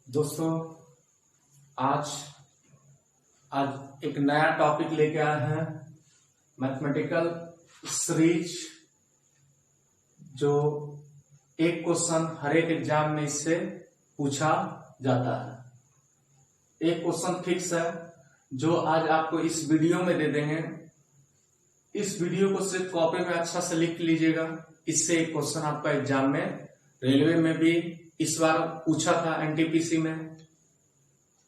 दोस्तों आज आज एक नया टॉपिक लेके आए हैं मैथमेटिकल सीरीज। जो एक क्वेश्चन हर एक एग्जाम में इससे पूछा जाता है। एक क्वेश्चन फिक्स है जो आज आपको इस वीडियो में दे देंगे। इस वीडियो को सिर्फ कॉपी में अच्छा से लिख लीजिएगा। इससे एक क्वेश्चन आपका एग्जाम में रेलवे में भी इस बार पूछा था, एनटीपीसी में,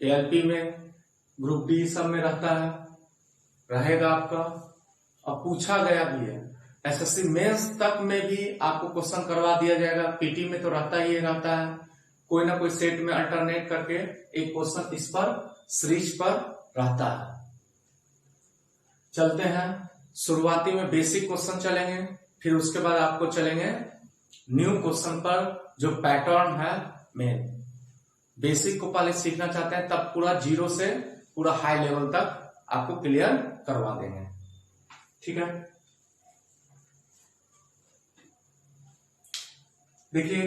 एएलपी में, ग्रुप डी सब में रहता है, रहेगा आपका। अब पूछा गया भी है। एसएससी मेंस तक में भी आपको क्वेश्चन करवा दिया जाएगा। पीटी में तो रहता ही रहता है, कोई ना कोई सेट में अल्टरनेट करके एक क्वेश्चन इस पर सीरीज पर रहता है। चलते हैं, शुरुआती में बेसिक क्वेश्चन चलेंगे, फिर उसके बाद आपको चलेंगे न्यू क्वेश्चन पर जो पैटर्न है मेन। बेसिक को पहले सीखना चाहते हैं तब पूरा जीरो से पूरा हाई लेवल तक आपको क्लियर करवा देंगे, ठीक है। देखिए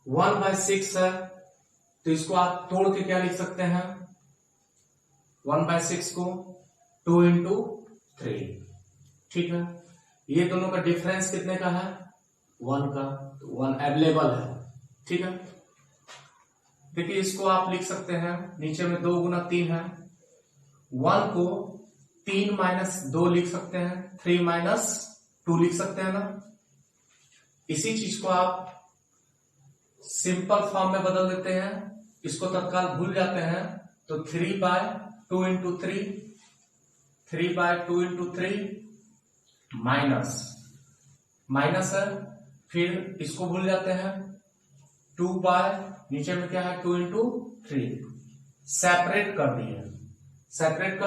1/6 है तो इसको आप तोड़ के क्या लिख सकते हैं, 1/6 को 2 into 3, ठीक है। ये दोनों का डिफरेंस कितने का है, 1 का, तो 1 अवेलेबल है, ठीक है। देखिए इसको आप लिख सकते हैं, नीचे में 2 गुना 3 है, 1 को 3 माइनस 2 लिख सकते हैं, 3 माइनस 2 लिख सकते हैं ना। इसी चीज को आप सिंपल फॉर्म में बदल देते हैं, इसको तत्काल भूल जाते हैं तो 3/2 into 3, 3/2 into 3 माइनस है, फिर इसको भूल जाते हैं 2 बाय, नीचे में क्या है 2 into 3, सेपरेट कर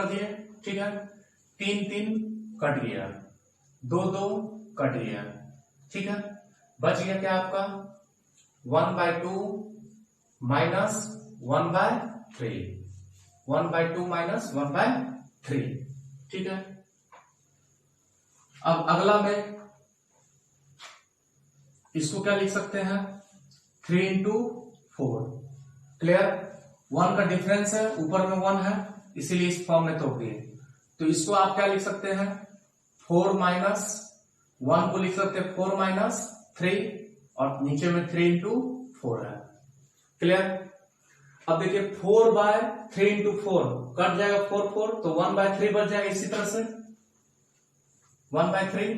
दिए, ठीक है। 3 कट गया, 2 कट गया, ठीक है। बच गया क्या आपका 1/2 माइनस 1/3, 1/2 माइनस 1/3, ठीक है। अब अगला में इसको क्या लिख सकते हैं 3 into 4, क्लियर। 1 का डिफरेंस है, ऊपर में 1 है, इसीलिए इस फॉर्म में तोड़ दिए। तो इसको आप क्या लिख सकते हैं 4 माइनस 1 को लिख सकते हैं 4 माइनस 3, और नीचे में 3 into 4 है, क्लियर। अब देखिए 4/3 into 4 कट जाएगा, 4 तो 1/3 बच जाएगा। इसी तरह से 1/3,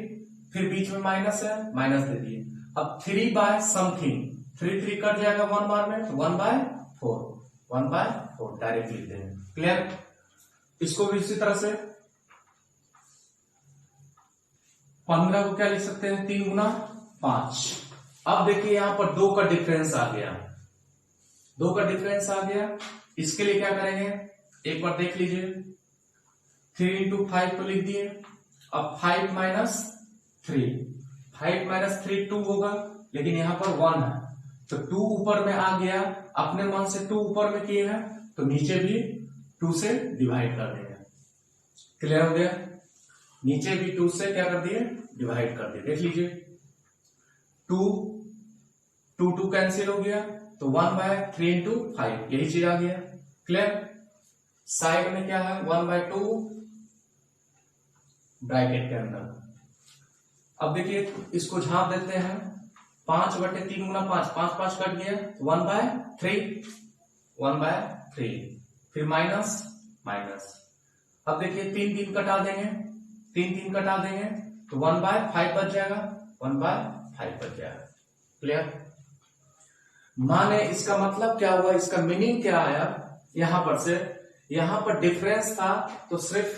फिर बीच में माइनस है, माइनस दे दिए। अब 3/something, 3 कट जाएगा 1 बार में, तो 1/4 डायरेक्ट लिख देंगे, क्लियर। इसको भी इसी तरह से 15 को क्या लिख सकते हैं 3 गुना 5। अब देखिए यहां पर 2 का डिफरेंस आ गया, 2 का डिफरेंस आ गया। इसके लिए क्या करेंगे, एक बार देख लीजिए, 3 into 5 को लिख दिए। अब 5 माइनस 3 2 होगा, लेकिन यहां पर 1 है तो 2 ऊपर में आ गया, अपने मन से 2 ऊपर में किए हैं तो नीचे भी 2 से डिवाइड कर देंगे, क्लियर हो गया। नीचे भी 2 से क्या कर दिए, डिवाइड कर दिए। देख लीजिए 2 कैंसिल हो गया, तो 1/3 into 5 यही चीज आ गया, क्लियर। साइड में क्या है 1/2 ब्रैकेट के अंदर। अब देखिए इसको झांप देते हैं, 5/3 गुना 5, 5 कट गया, 1/3, फिर माइनस। अब देखिए 3 कटा देंगे, 3 कटा देंगे तो 1/5 बच जाएगा, 1/5 बच जाएगा, क्लियर। माने इसका मतलब क्या हुआ, इसका मीनिंग क्या आया, यहां पर डिफरेंस था तो सिर्फ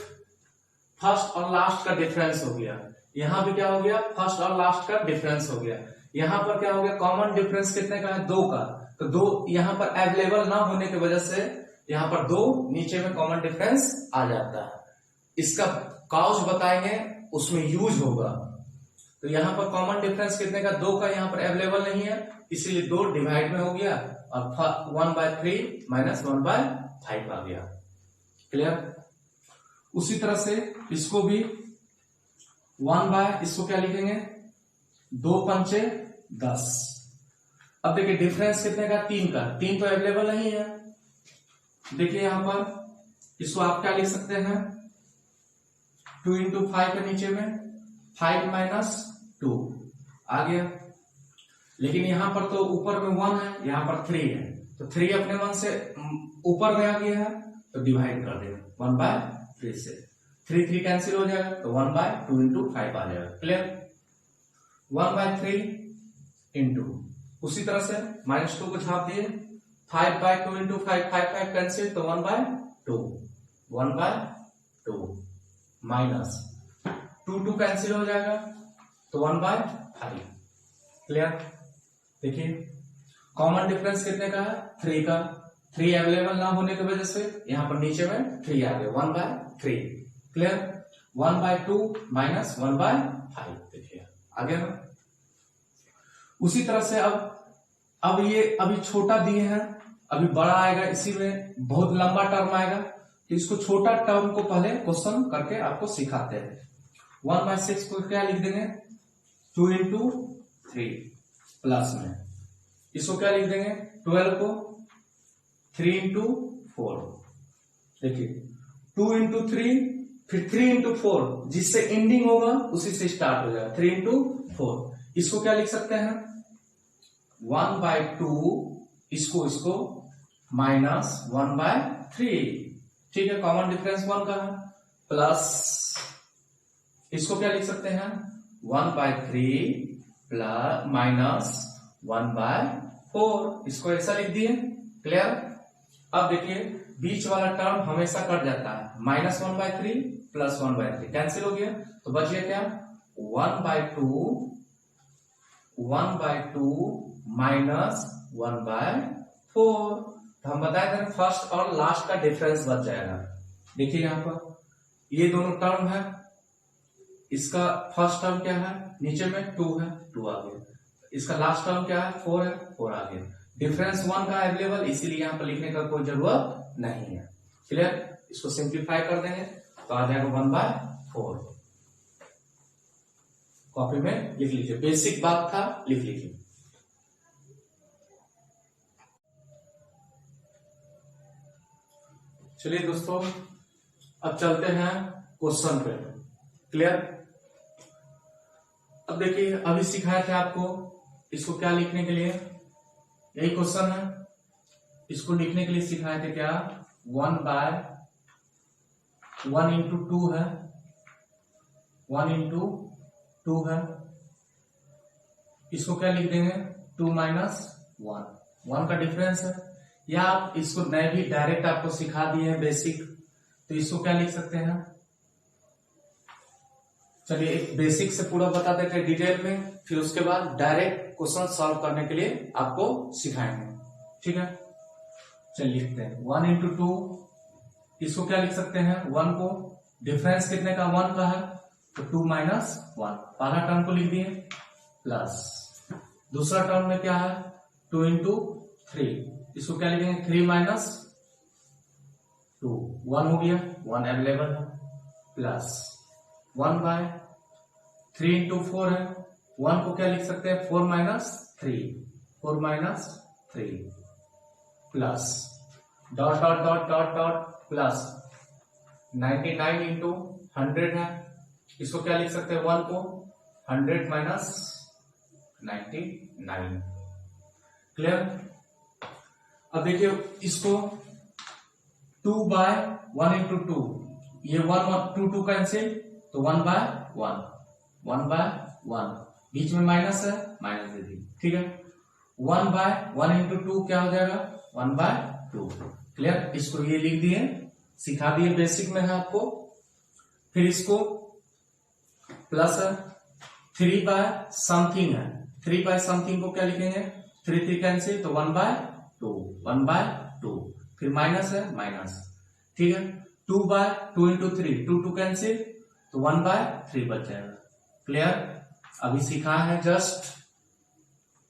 फर्स्ट और लास्ट का डिफरेंस हो गया। यहां भी क्या हो गया, फर्स्ट और लास्ट का डिफरेंस हो गया। यहां पर क्या हो गया, कॉमन डिफरेंस कितने का है 2 का, तो 2 यहां पर अवेलेबल ना होने की वजह से यहां पर 2 नीचे में कॉमन डिफरेंस आ जाता है। इसका काउज बताएंगे, उसमें यूज होगा। तो यहां पर कॉमन डिफरेंस कितने का 2 का, यहां पर अवेलेबल नहीं है, इसीलिए 2 डिवाइड में हो गया और 1/3 माइनस 1/5 आ गया, क्लियर। उसी तरह से इसको भी इसको क्या लिखेंगे 2 पंचे 10। अब देखिए डिफरेंस कितने का, 3 का, 3 तो अवेलेबल नहीं है। देखिए यहां पर इसको आप क्या लिख सकते हैं, 2 इंटू 5 के नीचे में 5 माइनस 2 आ गया। लेकिन यहां पर तो ऊपर में 1 है, यहां पर 3 है, तो 3 अपने 1 से ऊपर में आ गया है, तो डिवाइड कर देना 1/3 से। 3 3 कैंसिल हो जाएगा, तो 1/2 इंटू 5 आ जाएगा। क्लियर? 1/3 इंटू, उसी तरह से -2 को छाप दिए, 5/2 इंटू 5, 5 कैंसिल, तो 1/2, 1/2 माइनस 2 कैंसिल हो जाएगा, तो 1/5। क्लियर? देखिए कॉमन डिफरेंस कितने का है, 3 का। 3 अवेलेबल ना होने की वजह से यहां पर नीचे में 3 आ गया, 1/3। क्लियर? 1/2 माइनस 1/5। देखिए आ गया ना। उसी तरह से अब ये अभी छोटा दिए हैं, अभी बड़ा आएगा, इसी में बहुत लंबा टर्म आएगा, तो इसको छोटा टर्म को पहले क्वेश्चन करके आपको सिखाते हैं। 1/6 को क्या लिख देंगे, 2 इंटू 3 प्लस में, इसको क्या लिख देंगे, 12 को 3 इंटू 4। देखिए 2 इंटू 3, फिर 3 इंटू 4, जिससे एंडिंग होगा उसी से स्टार्ट हो जाएगा, 3 इंटू 4। इसको क्या लिख सकते हैं, 1/2, इसको माइनस 1/3। ठीक है, कॉमन डिफरेंस 1 का है, प्लस इसको क्या लिख सकते हैं, 1/3 प्लस माइनस 1/4, इसको ऐसा लिख दिए। क्लियर? अब देखिए बीच वाला टर्म हमेशा कट जाता है, -1/3 प्लस 1/3 कैंसिल हो गया, तो बच गया क्या, 1/2 माइनस 1/4। तो हम बताए थे फर्स्ट और लास्ट का डिफरेंस बच जाएगा। देखिए यहां पर ये दोनों टर्म है, इसका फर्स्ट टर्म क्या है, नीचे में 2 है, 2 आ गया, इसका लास्ट टर्म क्या है, 4 है, 4 आ गया। डिफरेंस 1 का अवेलेबल, इसीलिए यहां पर लिखने का कोई जरूरत नहीं है। क्लियर? इसको सिंप्लीफाई कर देंगे तो आ जाएगा 1/4। कॉपी में लिख लीजिए, बेसिक बात था, लिख लीजिए। चलिए दोस्तों अब चलते हैं क्वेश्चन पे। क्लियर? अब देखिए अभी सिखाए थे आपको इसको क्या लिखने के लिए, यही क्वेश्चन है, इसको लिखने के लिए सिखाए थे क्या, 1/1 इंटू 2 है, 1 इंटू 2 है, इसको क्या लिख देंगे, 2 माइनस 1, 1 का डिफरेंस है। या आप इसको नए भी डायरेक्ट आपको सिखा दिए हैं बेसिक, तो इसको क्या लिख सकते हैं, चलिए एक बेसिक से पूरा बता देते हैं डिटेल में, फिर उसके बाद डायरेक्ट क्वेश्चन सॉल्व करने के लिए आपको सिखाएंगे। ठीक है, चलिए लिखते हैं 1 इंटू 2, इसको क्या लिख सकते हैं, 1 को, डिफरेंस कितने का, 1 का है, तो 2 माइनस 1, पहला टर्म को लिख दिए, प्लस दूसरा टर्म में क्या है, 2 इंटू 3, इसको क्या लिखेंगे, 3 माइनस 2, 1 हो गया, 1 अवेलेबल है, प्लस 1/3 इंटू 4 है, 1 को क्या लिख सकते हैं, 4 minus 3, 4 minus 3, plus dot dot dot dot dot plus 99 into 100 है, इसको क्या लिख सकते हैं, 1 को 100 माइनस 99। क्लियर? अब देखिए इसको 2/1 इंटू 2, ये 1 और 2 कैंसिल, तो 1/1, 1/1, बीच में माइनस है, माइनस दे दी। ठीक है, 1/1 इंटू 2 क्या हो जाएगा, 1/2। क्लियर? इसको ये लिख दिए, सिखा दिए, बेसिक में है आपको। फिर इसको प्लस 3/समथिंग है, 3/समथिंग को क्या लिखेंगे, 3 3 कैंसिल, तो 1/2, 1/2, फिर माइनस है, माइनस। ठीक है, 2/2 इंटू 3, 2 कैंसिल, तो 1/3 बच जाएगा। क्लियर? अभी सिखा है जस्ट।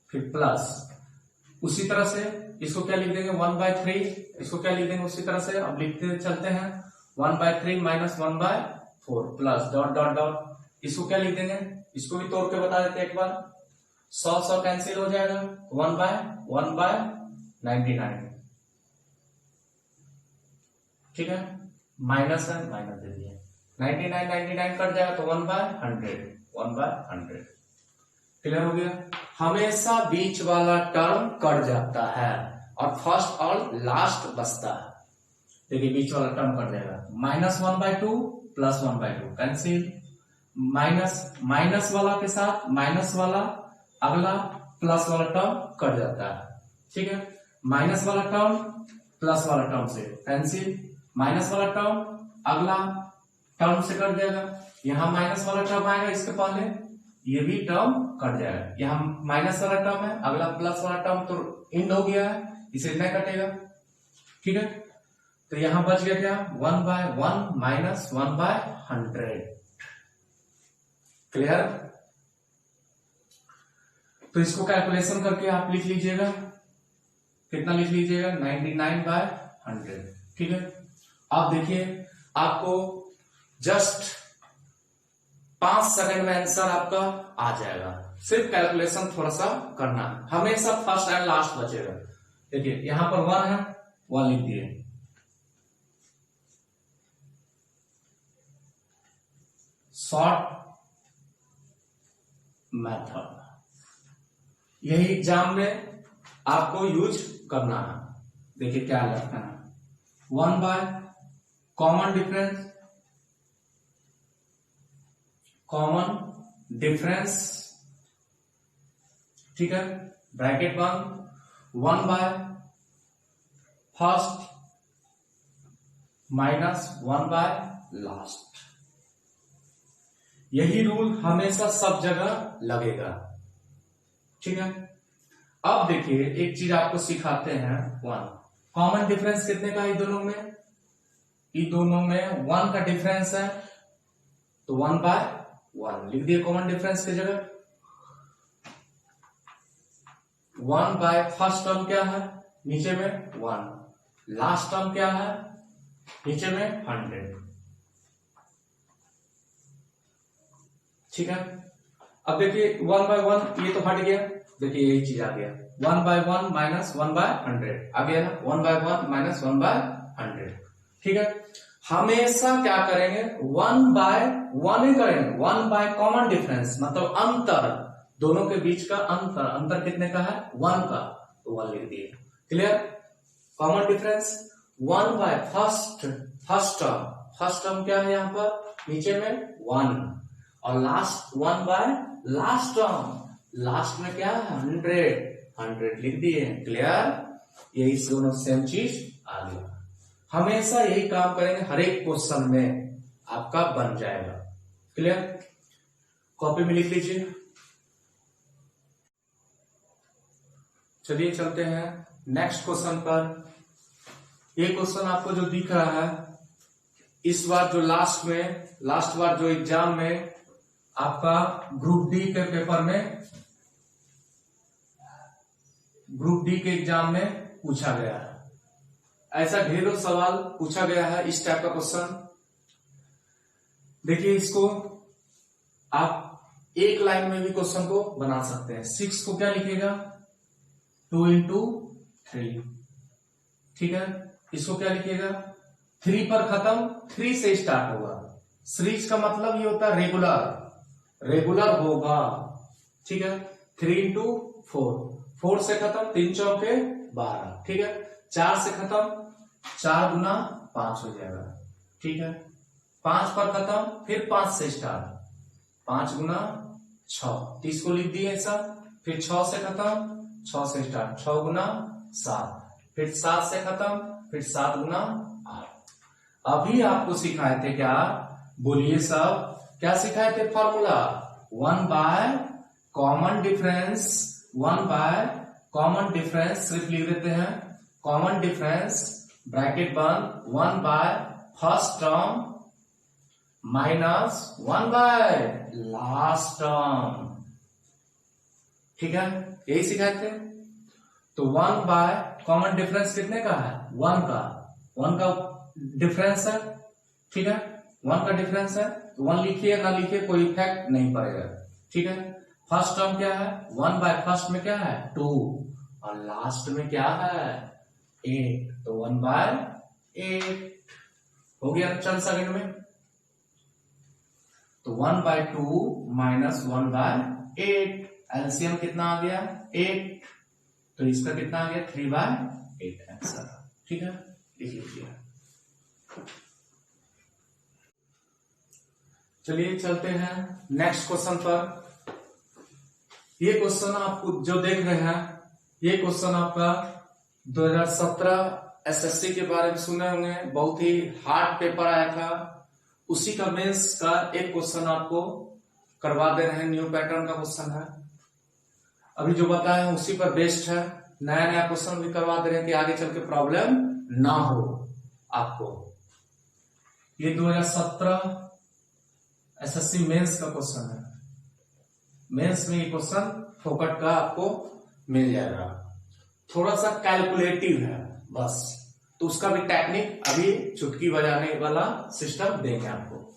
फिर प्लस, उसी तरह से इसको क्या लिख देंगे, 1/3, इसको क्या लिख देंगे उसी तरह से, अब लिखते चलते हैं, 1/3 minus 1/4 plus dot dot dot, इसको क्या लिख देंगे, इसको भी तोड़ के बता देते हैं एक बार, 100 कैंसिल हो जाएगा, 1/99। ठीक है, माइनस है, माइनस दे दिया, 99 कट जाएगा तो 1/100। क्लियर हो गया। हमेशा बीच वाला टर्म कट जाता है और फर्स्ट और लास्ट बचता है। देखिए बीच वाला टर्म कट जाएगा, -1/2 +1/2 कैंसिल, माइनस वाला के साथ माइनस वाला, अगला प्लस वाला टर्म कट जाता है। ठीक है, माइनस वाला टर्म प्लस वाला टर्म से कैंसिल, माइनस वाला टर्म अगला टर्म से कट जाएगा, यहां माइनस वाला टर्म आएगा, इसके पहले ये भी टर्म कट जाएगा, यहां माइनस वाला टर्म है, अगला प्लस वाला टर्म तो इंड हो गया है, इसे नहीं कटेगा। ठीक है, तो यहां बच गया क्या, 1/1 माइनस 1/100। क्लियर। तो इसको कैलकुलेशन करके आप लिख लीजिएगा, कितना लिख लीजिएगा, 99/100। ठीक है, आप देखिए आपको जस्ट 5 सेकंड में आंसर आपका आ जाएगा, सिर्फ कैलकुलेशन थोड़ा सा करना है, हमेशा फर्स्ट एंड लास्ट बचेगा। देखिए यहां पर 1 है, 1 लिख दिए, शॉर्ट मेथड यही एग्जाम में आपको यूज करना है। देखिए क्या लिखना है, 1 बाय कॉमन डिफरेंस, ठीक है, ब्रैकेट बंद, 1 by first minus 1 by last. यही रूल हमेशा सब जगह लगेगा। ठीक है, अब देखिए एक चीज आपको सिखाते हैं, 1 कॉमन डिफरेंस कितने का है इन दोनों में, इन दोनों में 1 का डिफरेंस है, तो 1/1 लिख दिए कॉमन डिफरेंस की जगह। 1 बाय फर्स्ट टर्म क्या है, नीचे में 1, लास्ट टर्म क्या है, नीचे में 100। ठीक है, अब देखिए 1/1 ये तो हट गया, देखिए यही चीज आ गया, 1/1 माइनस 1/100 आ गया ना, 1/1 माइनस 1/100। ठीक है, हमेशा क्या करेंगे, 1/1 ही करेंगे, 1 बाय कॉमन डिफरेंस मतलब अंतर, दोनों के बीच का अंतर कितने का है, 1 का, तो 1 लिख दिए। Clear, common difference 1 by first term क्या है यहाँ पर, नीचे में 1, और last 1 by last term, last में क्या है, 100 लिख दिए। क्लियर, यही दोनों सेम चीज आ गया। हमेशा यही काम करेंगे, हर एक क्वेश्चन में आपका बन जाएगा। क्लियर, कॉपी में लिख लीजिए। चलिए चलते हैं नेक्स्ट क्वेश्चन पर। ये क्वेश्चन आपको जो दिख रहा है, इस बार जो लास्ट बार जो एग्जाम में आपका ग्रुप डी के पेपर में, ग्रुप डी के एग्जाम में पूछा गया है। ऐसा ढेरों सवाल पूछा गया है इस टाइप का क्वेश्चन। देखिए इसको आप एक लाइन में भी क्वेश्चन को बना सकते हैं। 6 को क्या लिखेगा, 2 into 3। ठीक है, इसको क्या लिखिएगा, 3 पर खत्म, 3 से स्टार्ट होगा। सीरीज का मतलब ये होता है रेगुलर होगा। ठीक है, 3 into 4, 4 से खत्म, 3 चौके 12। ठीक है, 4 से खत्म, 4 गुना 5 हो जाएगा। ठीक है, 5 पर खत्म, फिर 5 से स्टार्ट, 5 गुना 6, 30 को लिख दिए ऐसा, फिर 6 से खत्म, 6 से स्टार्ट, 6 गुना 7, फिर 7 से खत्म, फिर 7 गुना 8। अभी आपको सिखाए थे क्या, बोलिए सब, क्या सिखाए थे formula, 1 by common difference, 1 by common difference, सिर्फ लिख देते हैं कॉमन डिफरेंस ब्रैकेट बंद, 1 by first term minus 1 by last term. ठीक है, यही सिखाए थे। तो 1 बाय कॉमन डिफरेंस कितने का है, 1 का डिफरेंस है। ठीक है, 1 का डिफरेंस है, तो 1 लिखिए ना लिखिए कोई इफेक्ट नहीं पड़ेगा। ठीक है, फर्स्ट टर्म क्या है 1 बाय फर्स्ट में क्या है 2 और लास्ट में क्या है 8, तो 1 बाय 8 हो गया। चल सेकंड में तो 1 बाय 2 माइनस 1 बाय 8, एलसीएम कितना आ गया 8, तो इसका कितना आ गया 3 बाय 8 आंसर। ठीक है, लिख लीजिए। चलिए चलते हैं नेक्स्ट क्वेश्चन पर। ये क्वेश्चन आपको जो देख रहे हैं, ये क्वेश्चन आपका 2017 एसएससी के बारे में सुने होंगे, बहुत ही हार्ड पेपर आया था, उसी का मेंस का एक क्वेश्चन आपको करवा दे रहे हैं। न्यू पैटर्न का क्वेश्चन है, अभी जो बताया उसी पर बेस्ड है। नया नया क्वेश्चन भी करवा दे रहे हैं कि आगे चल के प्रॉब्लम ना हो आपको। ये 2017 एसएससी मेंस का क्वेश्चन है। मेंस में ये क्वेश्चन फोकट का आपको मिल जाएगा। थोड़ा सा कैलकुलेटिव है बस, तो उसका भी टेक्निक अभी चुटकी बजाने वाला सिस्टम देंगे आपको।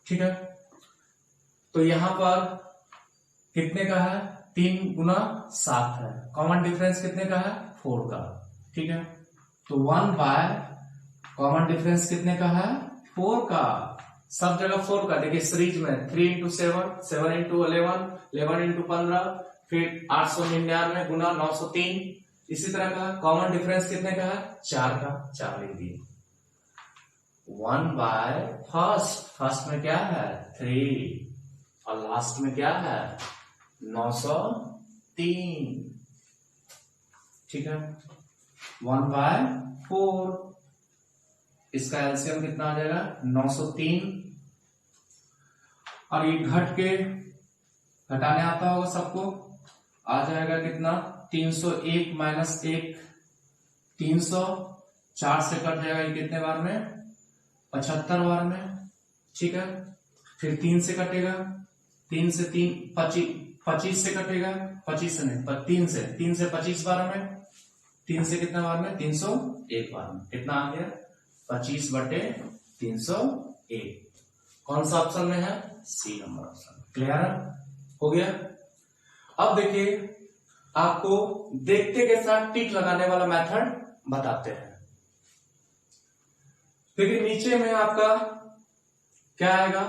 ठीक है, तो यहां पर कितने का है 3 गुना 7 है, कॉमन डिफरेंस कितने का है 4 का। ठीक है, तो 1 बाय कॉमन डिफरेंस कितने का है 4 का, सब जगह 4 का। देखिए सीरीज में 3 इंटू 7, 7 इंटू 11, 11 इंटू 15, फिर 899 गुना 903। इसी तरह का कॉमन डिफरेंस कितने का है 4 का, 4 लिख दिए। 1 बाय फर्स्ट में क्या है 3 और लास्ट में क्या है 903। ठीक है, 1 बाय 4, इसका एलसीएम कितना आ जाएगा 903, और ये घट के घटाने आता होगा सबको, आ जाएगा कितना 301 माइनस 1 300, 4 से कट जाएगा ये कितने बार में 75 बार में। ठीक है, फिर 3 से कटेगा, 3 से 3 25 से कटेगा, 25 से नहीं 3 से 25 बार में, 3 से कितना बार में 301 बार में, कितना आ गया 25/301। कौन सा ऑप्शन में है सी नंबर ऑप्शन। क्लियर हो गया। अब देखिए आपको देखते के साथ टिक लगाने वाला मेथड बताते हैं। देखिए नीचे में आपका क्या आएगा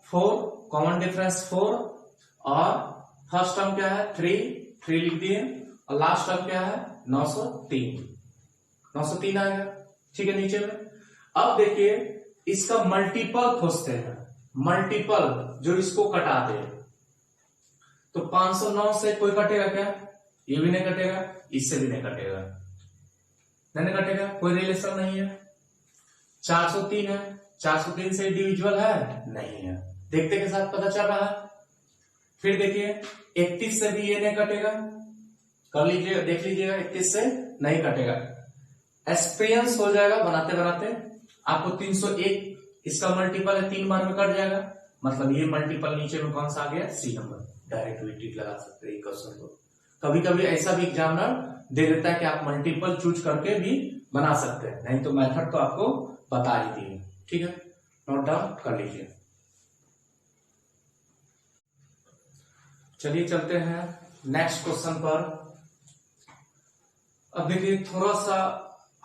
4, कॉमन डिफरेंस 4, और फर्स्ट टर्म क्या है 3 लिख दिए, और लास्ट टर्म क्या है 903 आएगा। ठीक है, नीचे में अब देखिए इसका मल्टीपल खोजते हैं, मल्टीपल जो इसको कटा दे। तो 509 से कोई कटेगा क्या, ये भी नहीं कटेगा, इससे भी नहीं कटेगा, नहीं कटेगा, कोई रिलेशन नहीं है। 403 है, 403 से इंडिविजुअल है नहीं है, देखते के साथ पता चल रहा है। फिर देखिए 31 से भी ये नहीं कटेगा, कर लीजिएगा, देख लीजिएगा 31 से नहीं कटेगा। एक्सपीरियंस हो जाएगा बनाते बनाते आपको 301, इसका मल्टीपल है 3 बार में कट जाएगा, मतलब ये मल्टीपल नीचे में कौन सा आ गया सी नंबर। डायरेक्ट टिक लगा सकते हैं क्वेश्चन को। कभी कभी ऐसा भी एग्जामिनर दे देता है कि आप मल्टीपल चूज करके भी बना सकते हैं, नहीं तो मेथड तो आपको बता ही दिए। ठीक है, नोट डाउन कर लीजिए। चलिए चलते हैं नेक्स्ट क्वेश्चन पर। अब देखिए थोड़ा सा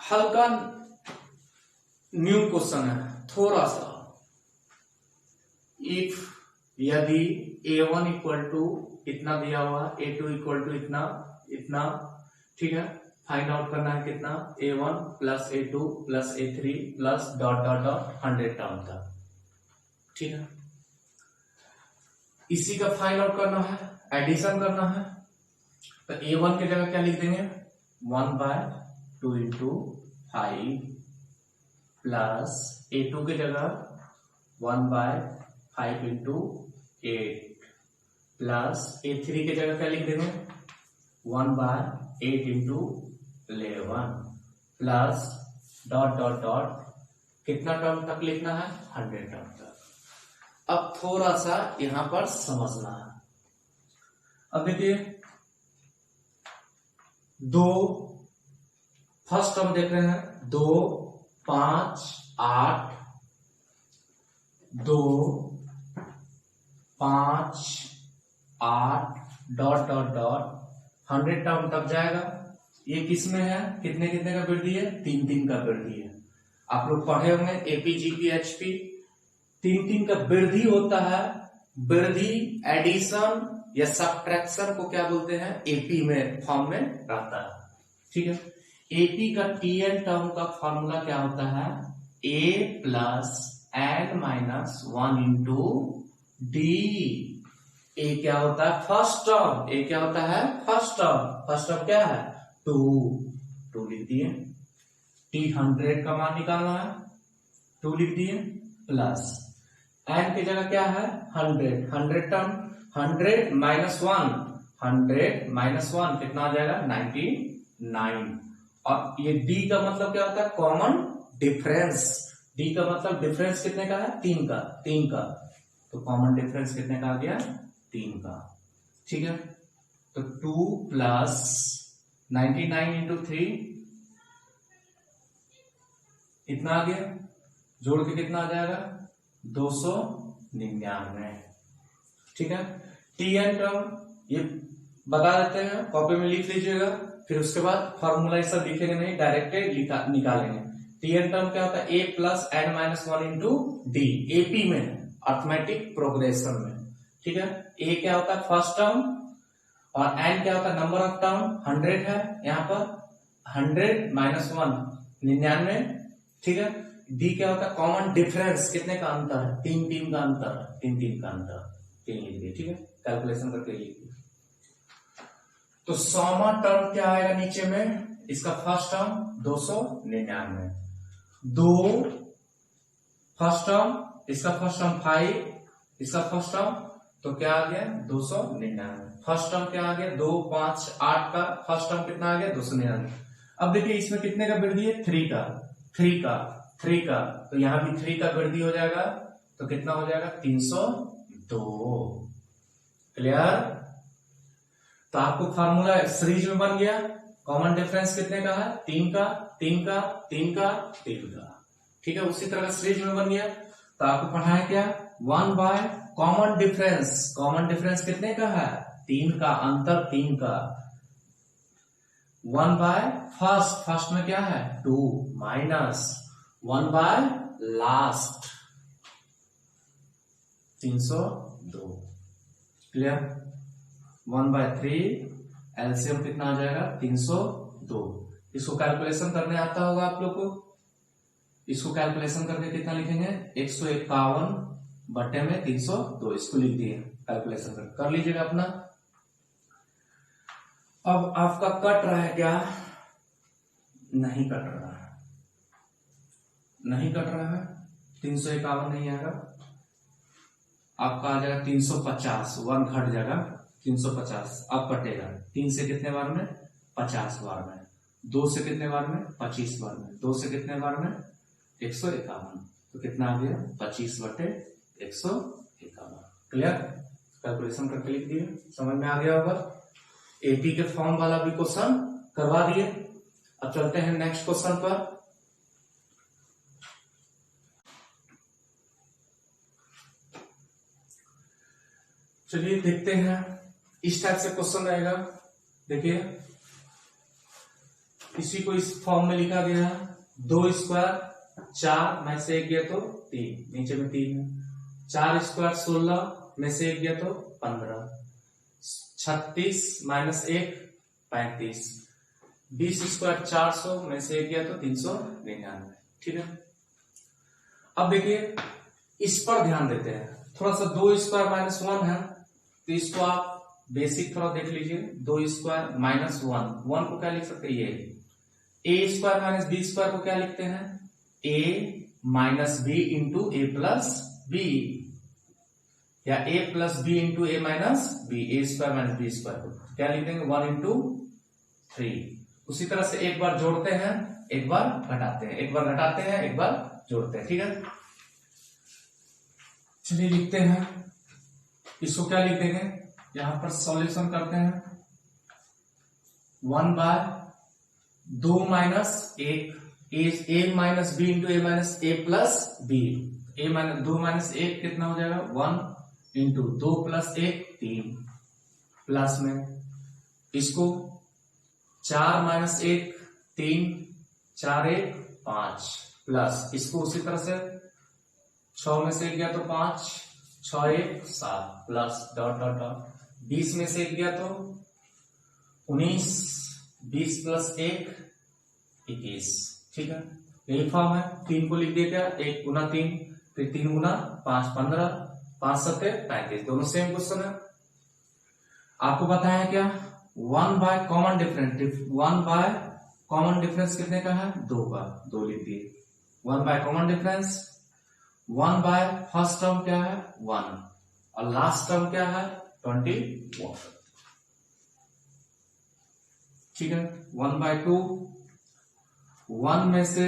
हल्का न्यू क्वेश्चन है, थोड़ा सा। इफ यदि a1 इक्वल टू इतना दिया हुआ, a2 इक्वल टू इतना इतना, ठीक है, फाइंड आउट करना है कितना a1 plus a2 plus a3 plus dot dot dot 100 term था। ठीक है, इसी का फाइंड आउट करना है, एडिशन करना है। तो a1 की जगह क्या लिख देंगे 1/2 इंटू 5 प्लस a2 की जगह 1/5 इंटू 8 प्लस a3 की जगह क्या लिख देंगे 1/8 into 11 plus dot dot dot कितना टर्म तक लिखना है 100 टर्म तक। अब थोड़ा सा यहां पर समझना है। अब देखिए 2 फर्स्ट टर्म देख रहे हैं 2 5 8 2 5 8 डॉट डॉट डॉट 100 टर्म तक जाएगा। ये किस में है, कितने कितने का वृद्धि है, 3 का वृद्धि है। आप लोग पढ़े होंगे एपी जीपी एचपी, 3 का वृद्धि होता है। वृद्धि एडिशन या सब्ट्रैक्शन को क्या बोलते हैं, एपी में फॉर्म में रहता है। ठीक है, एपी का टीएन टर्म का फॉर्मूला क्या होता है, A plus N minus 1 into D. A क्या होता है, फर्स्ट टर्म, ए क्या होता है, फर्स्ट टर्म। फर्स्ट टर्म क्या है, 2 लिख दिए। टी 100 का मान निकालना है, 2 लिख दिए, प्लस एन की जगह क्या है, 100 टर्म, 100 माइनस 1, 100 माइनस 1 कितना आ जाएगा, 99। और ये डी का मतलब क्या होता है, कॉमन डिफरेंस। डी का मतलब डिफरेंस कितने का है, 3 का। तो कॉमन डिफरेंस कितने का आ गया, 3 का। ठीक है, तो 2 प्लस 99 इंटू 3 इतना आ गया, जोड़ के कितना आ जाएगा, 299। ठीक है, टीएन टर्म ये बता देते हैं, कॉपी में लिख लीजिएगा, फिर उसके बाद फॉर्मूला ये सब लिखेंगे नहीं, डायरेक्ट निकालेंगे। टीएन टर्म क्या होता है, A plus N minus 1 into D, AP में अर्थमेटिक प्रोग्रेशन में। ठीक है, ए क्या होता है, फर्स्ट टर्म, और एन क्या होता है, नंबर ऑफ टर्म, 100 है यहाँ पर, 100 माइनस 1 99। ठीक है, डी क्या होता है, कॉमन डिफरेंस, कितने का अंतर है, 3 का अंतर, 3 का अंतर, 3 लिख दिए। ठीक है, कैलकुलेशन करके लिख दिए। तो 100वां टर्म क्या आएगा नीचे में, इसका फर्स्ट टर्म 299, 2 फर्स्ट टर्म, इसका फर्स्ट टर्म 5, इसका फर्स्ट टर्म, तो क्या आ गया, 299। फर्स्ट टर्म क्या आ गया, 2 5 8 का फर्स्ट टर्म कितना आ गया, 299। अब देखिए इसमें कितने का वृद्धि है, 3 का, तो यहां भी 3 का वृद्धि हो जाएगा, तो कितना हो जाएगा, 302। क्लियर। तो आपको फार्मूला सीरीज में बन गया, कॉमन डिफरेंस कितने का है, 3 का। ठीक है, उसी तरह का सीरीज में बन गया। तो आपको पढ़ाया क्या, 1 by common difference. Common difference कितने का है, 3 का, अंतर 3 का। 1 बाय फर्स्ट में क्या है, 2 minus 1 by last 302। Clear. 1 by 3 LCM कितना आ जाएगा, 302। इसको कैलकुलेशन करने आता होगा आप लोग को। इसको कैलकुलेशन करके कितना लिखेंगे, 151 बटे में 302, इसको लिख दिए, कैलकुलेशन कर लीजिएगा अपना। अब आपका कट रहा है क्या, नहीं कट रहा है, 351 नहीं आएगा, आपका आ जाएगा 350, 1 घट जाएगा, 350 अब कटेगा। 3 से कितने बार में, 50 बार में। 2 से कितने बार में, 25 बार में। 2 से कितने बार में, 151, तो कितना आ गया, 25 बटे 151। क्लियर। कैलकुलेशन करके लिख दिए, समझ में आ गया होगा। एपी के फॉर्म वाला भी क्वेश्चन करवा दिए। अब चलते हैं नेक्स्ट क्वेश्चन पर। चलिए देखते हैं, इस टाइप से क्वेश्चन रहेगा। देखिए इसी को इस फॉर्म में लिखा गया है, 2 स्क्वायर 4 में से 1 गया तो 3, नीचे में 3 है। 4 स्क्वायर 16 में से 1 गया तो 15, 36 माइनस 1 35, 20 स्क्वायर 400 में से 1 गया तो 399। ठीक है, अब देखिए इस पर ध्यान देते हैं थोड़ा सा। 2 स्क्वायर माइनस 1 है, तो इसको आप बेसिक थोड़ा देख लीजिए। 2 स्क्वायर माइनस 1 को क्या लिख सकते हैं, ये ए स्क्वायर माइनस बी स्क्वायर को क्या लिखते हैं, ए माइनस बी इंटू ए प्लस बी, या ए प्लस बी इंटू ए माइनस बी, ए स्क्वायर माइनस बी स्क्वायर को क्या लिख देंगे, 1 इंटू 3। उसी तरह से एक बार जोड़ते हैं, एक बार घटाते हैं, एक बार घटाते हैं, एक बार जोड़ते हैं। ठीक है, चलिए लिखते हैं, इसको क्या लिख देंगे, यहां पर सॉल्यूशन करते हैं। 1 बाय 2 माइनस 1, ए माइनस बी इंटू ए माइनस ए प्लस बी, ए माइनस 2 माइनस 1 कितना हो जाएगा, 1 इंटू 2 प्लस 1 3, प्लस में इसको 4 माइनस 1 3, 4 1 5 प्लस इसको उसी तरह से 6 में से 1 गया तो 5, 6 1 7 प्लस डॉट डॉट डॉट 20 में से 1 गया तो 19, 20 प्लस 1 21। ठीक है, यही फॉर्म है। 3 को लिख दिया क्या, 1 गुना 3, फिर 3 गुना 5 15, 5 7 35, दोनों सेम क्वेश्चन है। आपको पता है क्या, 1 by common difference, 1 by common difference कितने का है, 2 का, 2 लिख दिए। 1 by common difference, 1 by first term क्या है 1 और लास्ट टर्म क्या है 21। ठीक है, 1 बाय 2, 1 में से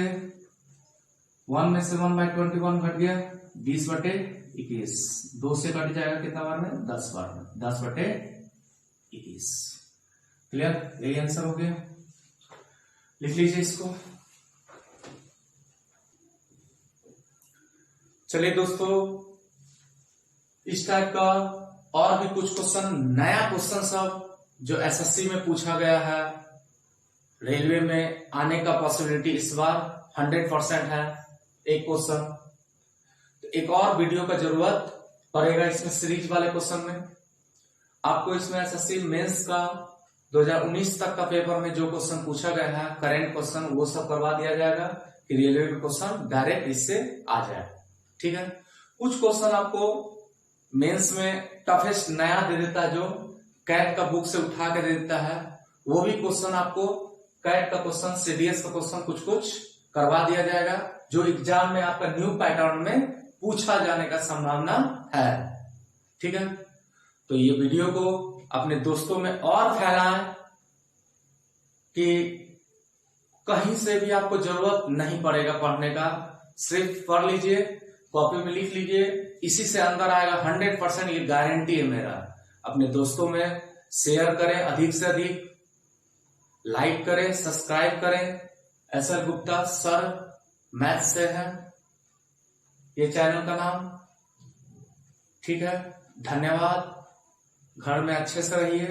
1 बाय 21 घट गया 20 बटे 21, 2 से कट जाएगा कितना बार में, 10 बार में, 10 बटे 21। क्लियर, यही आंसर हो गया। लिख लीजिए इसको। चलिए दोस्तों, इस टाइप का और भी कुछ क्वेश्चन, नया क्वेश्चन सब जो एसएससी में पूछा गया है, रेलवे में आने का पॉसिबिलिटी इस बार 100% है एक क्वेश्चन। तो एक और वीडियो का जरूरत पड़ेगा इसमें, सीरीज वाले क्वेश्चन में। आपको इसमें एसएससी मेंस का 2019 तक का पेपर में जो क्वेश्चन पूछा गया है, करेंट क्वेश्चन, वो सब करवा दिया जाएगा कि रेलवे में क्वेश्चन डायरेक्ट इससे आ जाए। ठीक है, कुछ क्वेश्चन आपको मेंस में टफेस्ट नया दे देता है, जो कैट का बुक से उठा के दे देता है, वो भी क्वेश्चन आपको कैट का क्वेश्चन, सीडीएस का क्वेश्चन कुछ कुछ करवा दिया जाएगा, जो एग्जाम में आपका न्यू पैटर्न में पूछा जाने का संभावना है। ठीक है, तो ये वीडियो को अपने दोस्तों में और फैलाएं कि कहीं से भी आपको जरूरत नहीं पड़ेगा पढ़ने का, सिर्फ पढ़ लीजिए, कॉपी में लिख लीजिए, इसी से अंदर आएगा 100%, ये गारंटी है मेरा। अपने दोस्तों में शेयर करें, अधिक से अधिक लाइक करें, सब्सक्राइब करें। एसएल गुप्ता सर मैथ से है ये चैनल का नाम। ठीक है, धन्यवाद। घर में अच्छे से रहिए।